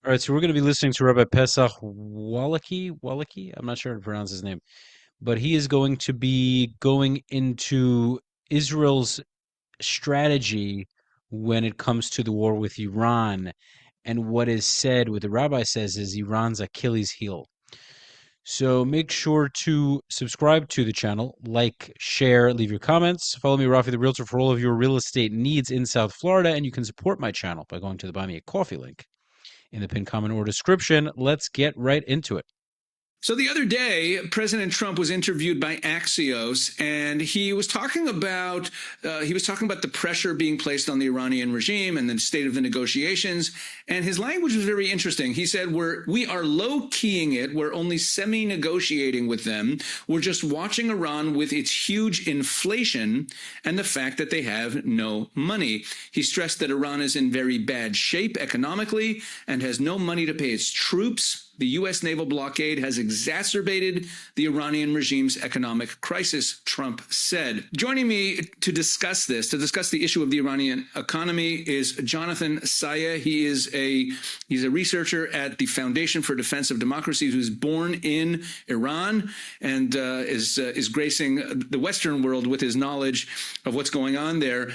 All right, so we're going to be listening to Rabbi Pesach Wolicki. I'm not sure how to pronounce his name, but he is going to be going into Israel's strategy when it comes to the war with Iran. And what is said, what the rabbi says, is Iran's Achilles heel. So make sure to subscribe to the channel, like, share, leave your comments. Follow me, Rafi the Realtor, for all of your real estate needs in South Florida. And you can support my channel by going to the Buy Me a Coffee link in the pinned comment or description. Let's get right into it. So the other day, President Trump was interviewed by Axios, and he was talking about the pressure being placed on the Iranian regime and the state of the negotiations. And his language was very interesting. He said, we are low keying it. We're only semi-negotiating with them. We're just watching Iran with its huge inflation and the fact that they have no money. He stressed that Iran is in very bad shape economically and has no money to pay its troops. The U.S. naval blockade has exacerbated the Iranian regime's economic crisis, Trump said. Joining me to discuss the issue of the Iranian economy, is Jonathan Saya. He's a researcher at the Foundation for Defense of Democracy, who's born in Iran and is gracing the Western world with his knowledge of what's going on there.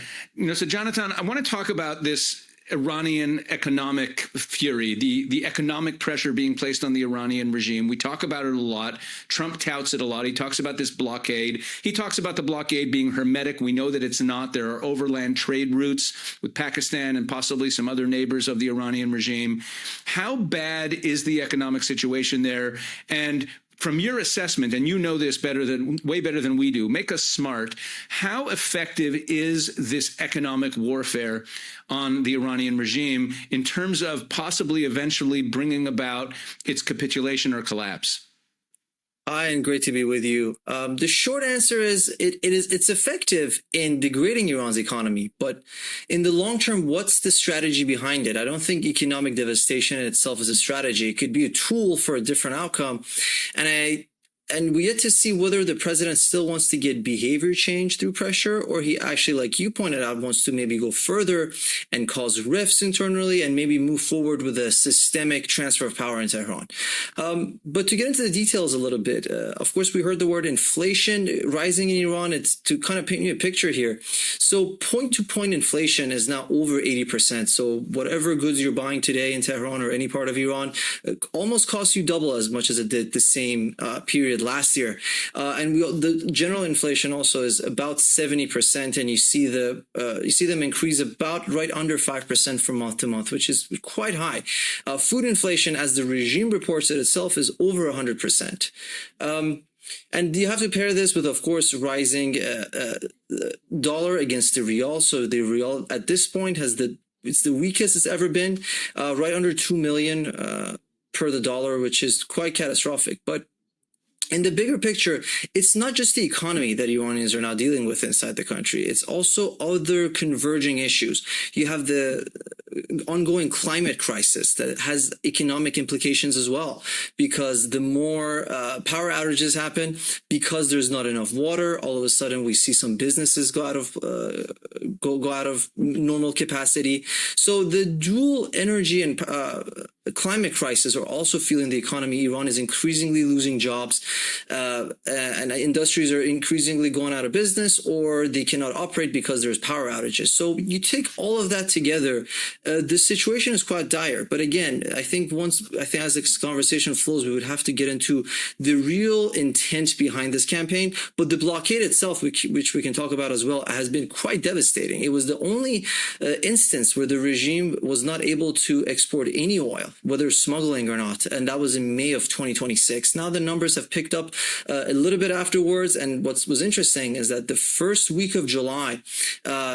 So Jonathan, I want to talk about this Iranian economic fury, the economic pressure being placed on the Iranian regime. We talk about it a lot. Trump touts it a lot. He talks about this blockade. He talks about the blockade being hermetic. We know that it's not. There are overland trade routes with Pakistan and possibly some other neighbors of the Iranian regime. How bad is the economic situation there? And from your assessment, and you know this way better than we do, make us smart, how effective is this economic warfare on the Iranian regime in terms of possibly eventually bringing about its capitulation or collapse? Hi, and great to be with you. The short answer is it's effective in degrading Iran's economy, but in the long term, what's the strategy behind it? I don't think economic devastation in itself is a strategy. It could be a tool for a different outcome, and we yet to see whether the president still wants to get behavior change through pressure, or he actually, like you pointed out, wants to maybe go further and cause rifts internally and maybe move forward with a systemic transfer of power in Tehran. But to get into the details a little bit, of course, we heard the word inflation rising in Iran. It's to kind of paint you a picture here. So point-to-point inflation is now over 80%. So whatever goods you're buying today in Tehran or any part of Iran almost costs you double as much as it did the same period last year. And the general inflation also is about 70%, and you see them increase about right under 5% from month to month, which is quite high. Food inflation, as the regime reports it itself, is over 100%. And you have to pair this with, of course, rising dollar against the rial. So the rial at this point it's the weakest it's ever been, right under 2 million per the dollar, which is quite catastrophic. But in the bigger picture, it's not just the economy that Iranians are now dealing with inside the country. It's also other converging issues. You have the ongoing climate crisis that has economic implications as well, because the more power outages happen, because there's not enough water, all of a sudden we see some businesses go out of normal capacity. So the dual energy and climate crisis are also feeling the economy. Iran is increasingly losing jobs, and industries are increasingly going out of business, or they cannot operate because there's power outages. So you take all of that together, the situation is quite dire. But again, I think as this conversation flows, we would have to get into the real intent behind this campaign. But the blockade itself, which we can talk about as well, has been quite devastating. It was the only instance where the regime was not able to export any oil, whether smuggling or not, and that was in May of 2026. Now the numbers have picked up a little bit afterwards, and what was interesting is that the first week of July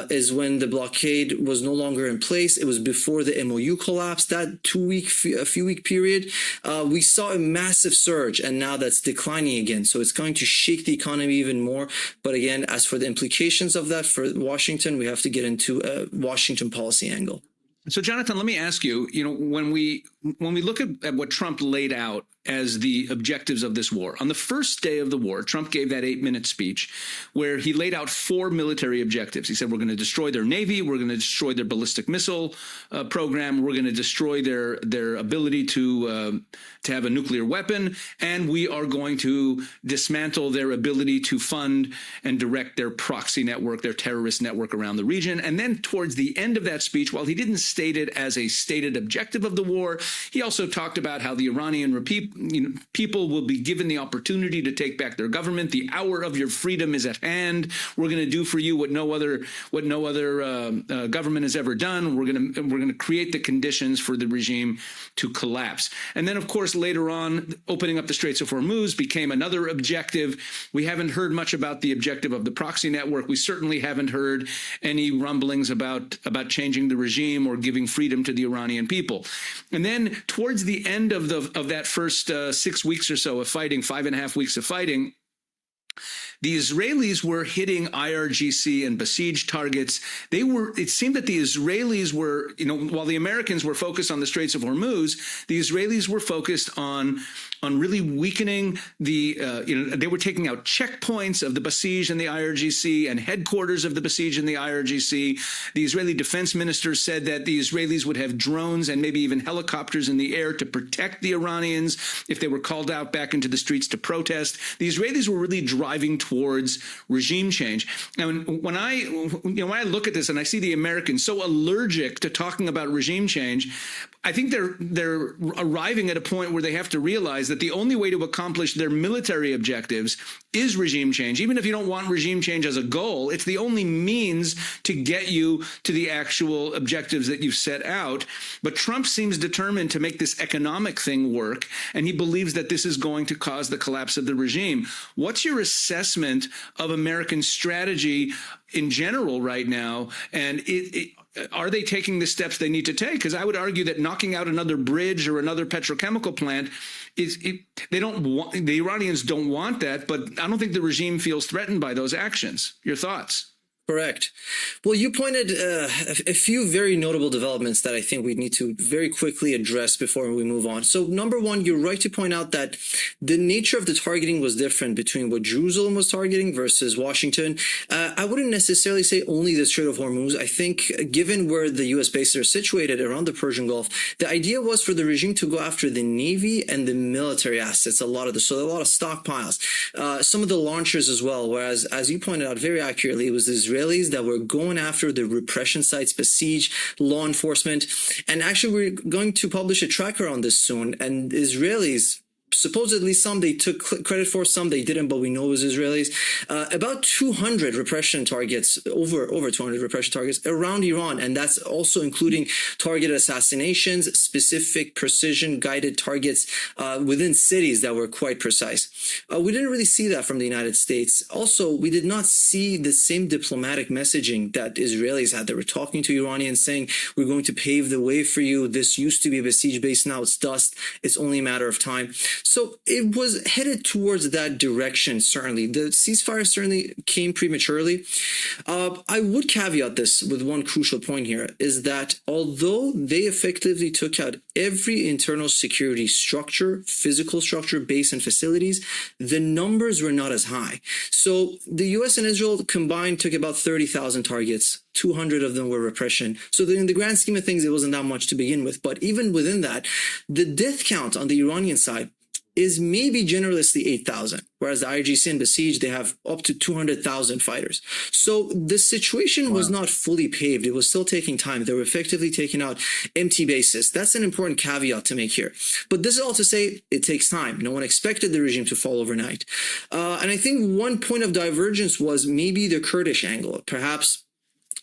is when the blockade was no longer in place. It was before the MOU collapsed. That a few week period, we saw a massive surge, and now that's declining again. So it's going to shake the economy even more. But again, as for the implications of that for Washington, we have to get into a Washington policy angle. So, Jonathan, let me ask you, when we when we look at what Trump laid out as the objectives of this war, on the first day of the war, Trump gave that 8-minute speech where he laid out 4 military objectives. He said, we're going to destroy their Navy, we're going to destroy their ballistic missile program, we're going to destroy their ability to have a nuclear weapon, and we are going to dismantle their ability to fund and direct their proxy network, their terrorist network around the region. And then towards the end of that speech, while he didn't state it as a stated objective of the war, he also talked about how the Iranian people will be given the opportunity to take back their government. The hour of your freedom is at hand. We're going to do for you what no other government has ever done. We're going to create the conditions for the regime to collapse. And then, of course, later on, opening up the Straits of Hormuz became another objective. We haven't heard much about the objective of the proxy network. We certainly haven't heard any rumblings about changing the regime or giving freedom to the Iranian people. And then towards the end of that first 6 weeks or so of fighting, 5.5 weeks of fighting, the Israelis were hitting IRGC and besieged targets. It seemed that the Israelis were, while the Americans were focused on the Straits of Hormuz, the Israelis were focused on really weakening they were taking out checkpoints of the besieged and the IRGC and headquarters of the besieged and the IRGC. The Israeli defense minister said that the Israelis would have drones and maybe even helicopters in the air to protect the Iranians if they were called out back into the streets to protest. The Israelis were really driving towards regime change. And when I look at this and I see the Americans so allergic to talking about regime change, I think they're arriving at a point where they have to realize that the only way to accomplish their military objectives is regime change. Even if you don't want regime change as a goal, it's the only means to get you to the actual objectives that you've set out. But Trump seems determined to make this economic thing work, and he believes that this is going to cause the collapse of the regime. What's your assessment of American strategy in general right now? And are they taking the steps they need to take? Because I would argue that knocking out another bridge or another petrochemical plant the Iranians don't want that, but I don't think the regime feels threatened by those actions. Your thoughts? Correct. Well, you pointed a few very notable developments that I think we need to very quickly address before we move on. So number one, you're right to point out that the nature of the targeting was different between what Jerusalem was targeting versus Washington. I wouldn't necessarily say only the Strait of Hormuz. I think given where the U.S. bases are situated around the Persian Gulf, the idea was for the regime to go after the Navy and the military assets, so a lot of stockpiles, some of the launchers as well. Whereas, as you pointed out very accurately, it was the Israelis that were going after the repression sites, besieged law enforcement. And actually, we're going to publish a tracker on this soon. And Israelis, supposedly some they took credit for, some they didn't, but we know it was Israelis. About 200 repression targets, over 200 repression targets around Iran, and that's also including targeted assassinations, specific precision guided targets within cities that were quite precise. We didn't really see that from the United States. Also, we did not see the same diplomatic messaging that Israelis had. They were talking to Iranians saying, we're going to pave the way for you. This used to be a besieged base, now it's dust. It's only a matter of time. So it was headed towards that direction, certainly. The ceasefire certainly came prematurely. I would caveat this with one crucial point here, is that although they effectively took out every internal security structure, physical structure, base and facilities, the numbers were not as high. So the US and Israel combined took about 30,000 targets. 200 of them were repression. So in the grand scheme of things, it wasn't that much to begin with. But even within that, the death count on the Iranian side is maybe generously 8,000, whereas the IRGC and besieged, they have up to 200,000 fighters. So the situation was not fully paved. It was still taking time. They were effectively taking out empty bases. That's an important caveat to make here. But this is all to say it takes time. No one expected the regime to fall overnight. And I think one point of divergence was maybe the Kurdish angle. Perhaps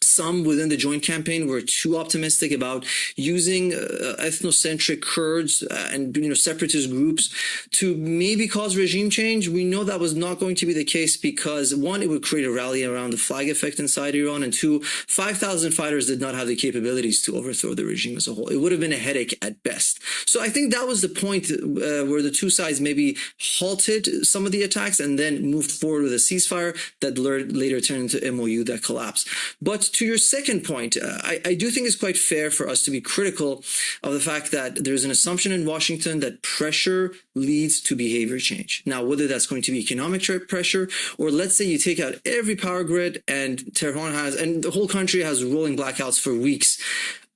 some within the joint campaign were too optimistic about using ethnocentric Kurds and separatist groups to maybe cause regime change. We know that was not going to be the case because, one, it would create a rally around the flag effect inside Iran, and two, 5,000 fighters did not have the capabilities to overthrow the regime as a whole. It would have been a headache at best. So I think that was the point where the two sides maybe halted some of the attacks and then moved forward with a ceasefire that later turned into MOU that collapsed. But to your second point, I do think it's quite fair for us to be critical of the fact that there's an assumption in Washington that pressure leads to behavior change. Now, whether that's going to be economic pressure, or let's say you take out every power grid and Tehran has, and the whole country has rolling blackouts for weeks.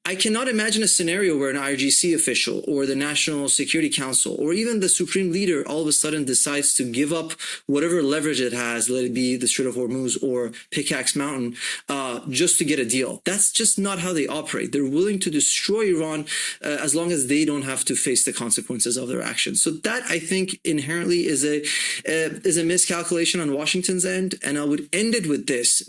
I cannot imagine a scenario where an IRGC official or the National Security Council or even the Supreme Leader all of a sudden decides to give up whatever leverage it has, let it be the Strait of Hormuz or Pickaxe Mountain, just to get a deal. That's just not how they operate. They're willing to destroy Iran as long as they don't have to face the consequences of their actions. So that, I think, inherently is a miscalculation on Washington's end. And I would end it with this.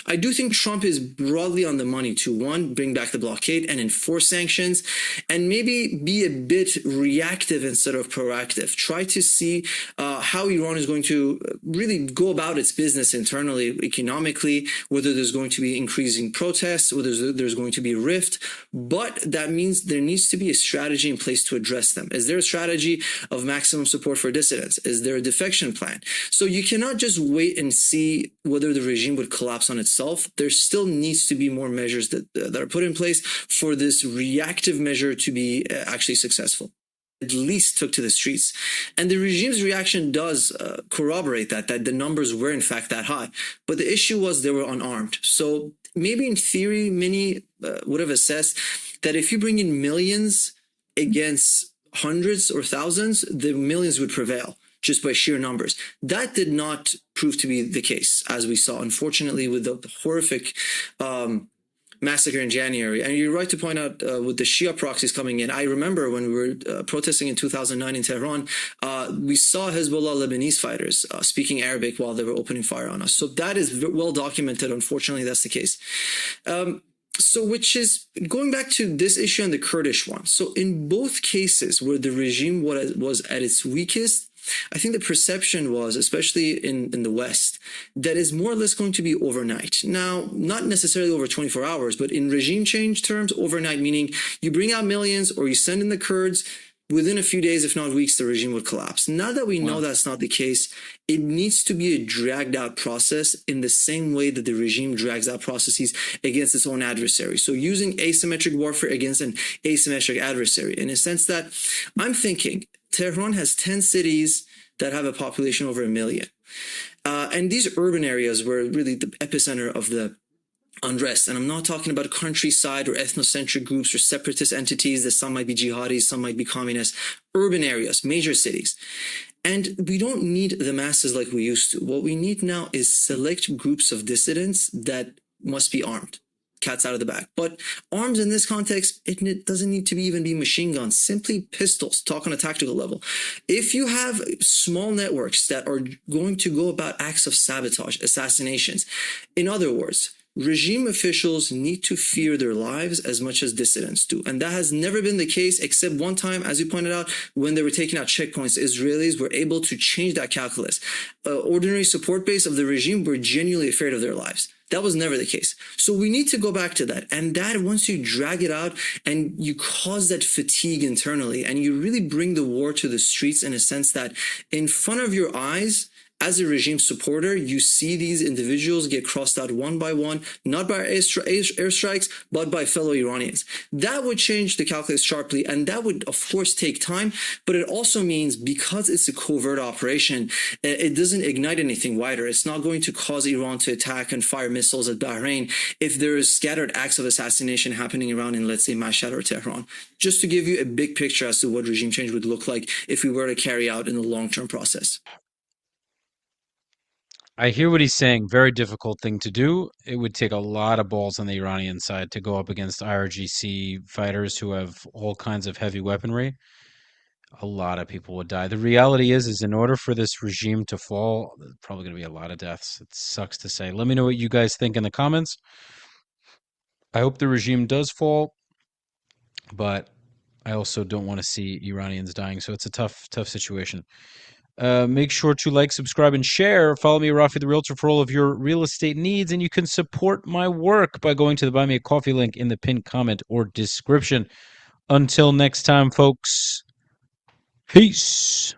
I do think Trump is broadly on the money to, one, bring back the blockade and enforce sanctions, and maybe be a bit reactive instead of proactive. Try to see how Iran is going to really go about its business internally, economically, whether there's going to be increasing protests, whether there's going to be a rift. But that means there needs to be a strategy in place to address them. Is there a strategy of maximum support for dissidents? Is there a defection plan? So you cannot just wait and see whether the regime would collapse on itself. There still needs to be more measures that are put in place for this reactive measure to be actually successful. At least took to the streets. And the regime's reaction does corroborate that the numbers were in fact that high. But the issue was they were unarmed. So maybe in theory, many would have assessed that if you bring in millions against hundreds or thousands, the millions would prevail just by sheer numbers. That did not prove to be the case, as we saw, unfortunately, with the horrific massacre in January. And you're right to point out with the Shia proxies coming in. I remember when we were protesting in 2009 in Tehran, we saw Hezbollah Lebanese fighters speaking Arabic while they were opening fire on us. So that is well documented. Unfortunately, that's the case. So which is going back to this issue and the Kurdish one. So in both cases where the regime was at its weakest, I think the perception was, especially in the West, that is more or less going to be overnight. Now, not necessarily over 24 hours, but in regime change terms, overnight, meaning you bring out millions or you send in the Kurds, within a few days, if not weeks, the regime would collapse. Now that we know that's not the case, it needs to be a dragged out process in the same way that the regime drags out processes against its own adversary. So using asymmetric warfare against an asymmetric adversary, in a sense that I'm thinking Tehran has 10 cities that have a population over 1 million. And these urban areas were really the epicenter of the unrest. And I'm not talking about countryside or ethnocentric groups or separatist entities that some might be jihadis, some might be communists. Urban areas, major cities. And we don't need the masses like we used to. What we need now is select groups of dissidents that must be armed. Cat's out of the bag. But arms in this context, it doesn't need to even be machine guns, simply pistols, talk on a tactical level. If you have small networks that are going to go about acts of sabotage, assassinations, in other words, regime officials need to fear their lives as much as dissidents do. And that has never been the case, except one time, as you pointed out, when they were taking out checkpoints, Israelis were able to change that calculus. Ordinary support base of the regime were genuinely afraid of their lives. That was never the case. So we need to go back to that. And that, once you drag it out and you cause that fatigue internally and you really bring the war to the streets in a sense that in front of your eyes, as a regime supporter, you see these individuals get crossed out one by one, not by airstrikes, but by fellow Iranians. That would change the calculus sharply, and that would, of course, take time. But it also means because it's a covert operation, it doesn't ignite anything wider. It's not going to cause Iran to attack and fire missiles at Bahrain if there is scattered acts of assassination happening around in, let's say, Mashhad or Tehran. Just to give you a big picture as to what regime change would look like if we were to carry out in the long-term process. I hear what he's saying. Very difficult thing to do. It would take a lot of balls on the Iranian side to go up against IRGC fighters who have all kinds of heavy weaponry. A lot of people would die. The reality is in order for this regime to fall, there's probably going to be a lot of deaths. It sucks to say. Let me know what you guys think in the comments. I hope the regime does fall, but I also don't want to see Iranians dying. So it's a tough situation. Make sure to like, subscribe, and share. Follow me, Rafi the Realtor, for all of your real estate needs. And you can support my work by going to the Buy Me a Coffee link in the pinned comment or description. Until next time, folks, peace.